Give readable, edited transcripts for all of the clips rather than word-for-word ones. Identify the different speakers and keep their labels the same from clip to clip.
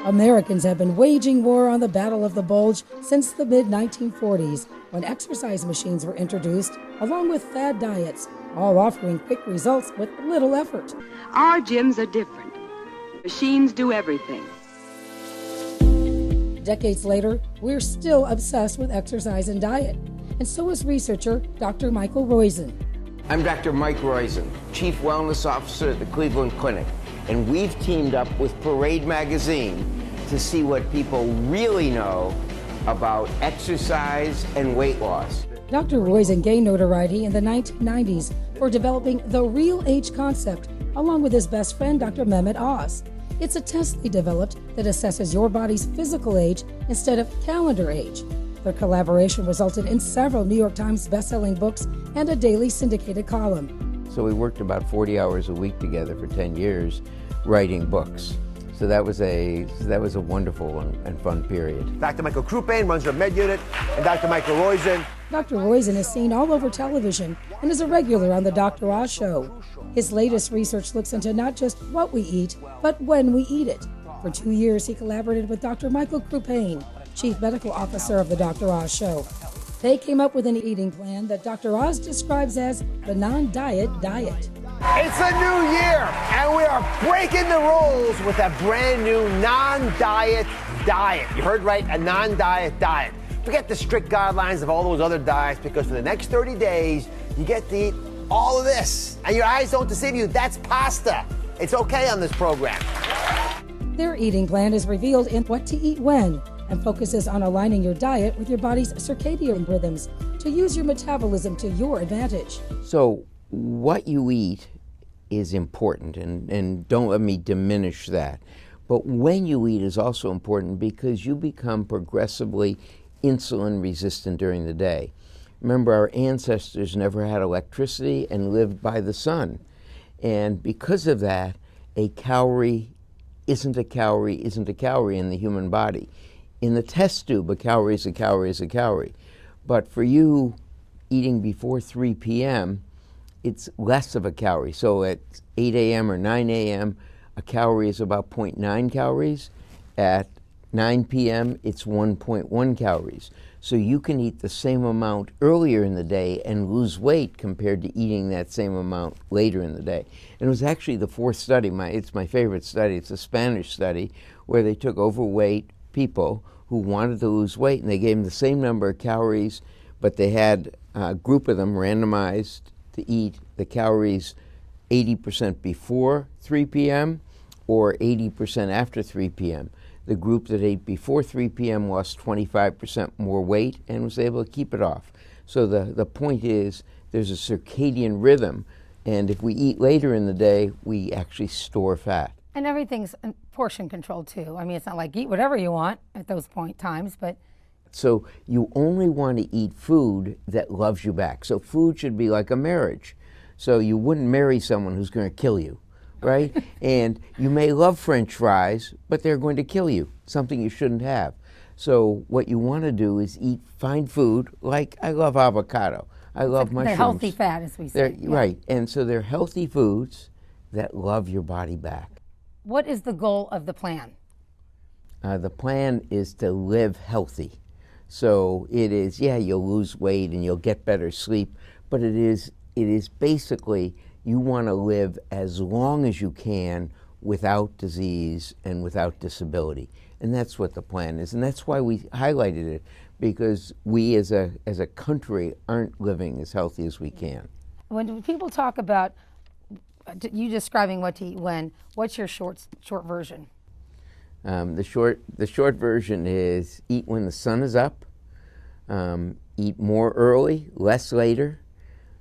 Speaker 1: Americans have been waging war on the Battle of the Bulge since the mid-1940s, when exercise machines were introduced, along with fad diets, all offering quick results with little effort.
Speaker 2: Our gyms are different. Machines do everything.
Speaker 1: Decades later, we're still obsessed with exercise and diet, and so is researcher Dr. Michael Roizen.
Speaker 3: I'm Dr. Mike Roizen, Chief Wellness Officer at the Cleveland Clinic, and we've teamed up with Parade Magazine to see what people really know about exercise and weight loss.
Speaker 1: Dr. Roizen gained notoriety in the 1990s for developing the real age concept, along with his best friend, Dr. Mehmet Oz. It's a test they developed that assesses your body's physical age instead of calendar age. Their collaboration resulted in several New York Times best-selling books and a daily syndicated column.
Speaker 3: So we worked about 40 hours a week together for 10 years writing books. So that was a wonderful and fun period.
Speaker 4: Dr. Michael Crupain runs our med unit, and Dr. Michael Roizen.
Speaker 1: Dr. Roizen is seen all over television and is a regular on the Dr. Oz Show. His latest research looks into not just what we eat, but when we eat it. For 2 years, he collaborated with Dr. Michael Crupain, Chief Medical Officer of the Dr. Oz Show. They came up with an eating plan that Dr. Oz describes as the non-diet diet.
Speaker 4: It's a new year, and we are breaking the rules with a brand new non-diet diet. You heard right, a non-diet diet. Forget the strict guidelines of all those other diets, because for the next 30 days, you get to eat all of this. And your eyes don't deceive you, that's pasta. It's okay on this program.
Speaker 1: Their eating plan is revealed in What to Eat When, and focuses on aligning your diet with your body's circadian rhythms to use your metabolism to your advantage.
Speaker 3: So what you eat is important, and don't let me diminish that. But when you eat is also important, because you become progressively insulin resistant during the day. Remember, our ancestors never had electricity and lived by the sun. And because of that, a calorie isn't a calorie in the human body. In the test tube, a calorie is a calorie is a calorie. But for you, eating before 3 p.m., it's less of a calorie. So at 8 a.m. or 9 a.m., a calorie is about 0.9 calories. At 9 p.m., it's 1.1 calories. So you can eat the same amount earlier in the day and lose weight compared to eating that same amount later in the day. And it was actually the fourth study. It's my favorite study. It's a Spanish study where they took overweight people who wanted to lose weight, and they gave them the same number of calories, but they had a group of them randomized to eat the calories 80% before 3 p.m. or 80% after 3 p.m. The group that ate before 3 p.m. lost 25% more weight and was able to keep it off. So the point is, there's a circadian rhythm, and if we eat later in the day, we actually store fat.
Speaker 5: And everything's portion controlled too. I mean, it's not like eat whatever you want at those times, but.
Speaker 3: So you only want to eat food that loves you back. So food should be like a marriage. So you wouldn't marry someone who's going to kill you, right? And you may love French fries, but they're going to kill you, something you shouldn't have. So what you want to do is find food, like I love avocado. I love mushrooms.
Speaker 5: They're healthy fat, as we say.
Speaker 3: Yeah. Right, and so they're healthy foods that love your body back.
Speaker 5: What is the goal of the plan?
Speaker 3: The plan is to live healthy. So it is, yeah, you'll lose weight and you'll get better sleep, but it is basically, you want to live as long as you can without disease and without disability. And that's what the plan is. And that's why we highlighted it, because we as a country aren't living as healthy as we can.
Speaker 5: When people talk about you describing what to eat when, what's your short version?
Speaker 3: The short version is eat when the sun is up, eat more early, less later,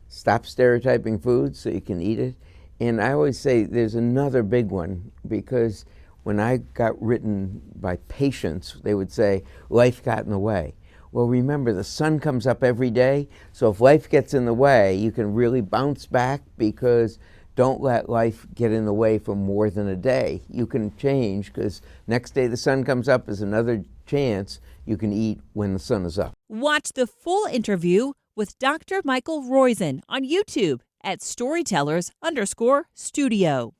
Speaker 3: stop stereotyping foods so you can eat it. And I always say there's another big one, because when I got written by patients, they would say, life got in the way. Well, remember, the sun comes up every day, so if life gets in the way, you can really bounce back, because don't let life get in the way for more than a day. You can change, because next day the sun comes up is another chance you can eat when the sun is up.
Speaker 6: Watch the full interview with Dr. Michael Roizen on YouTube at Storytellers_Studio.